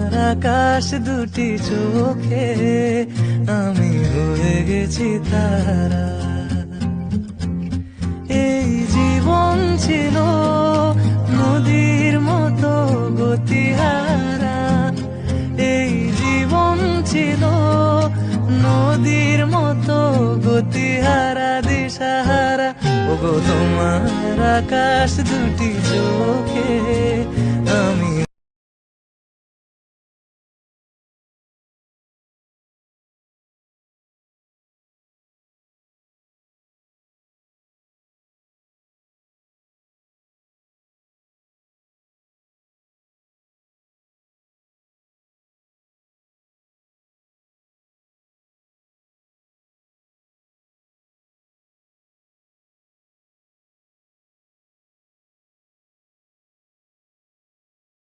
তোমার আকাশ দুটি চোখে আমি হয়ে গেছি তারা। এই জীবন ছিল নদীর মতো গতিহারা, এই জীবন ছিল নদীর মতো গতিহারা দিশাহারা। ওগো তোমার আকাশ দুটি চোখে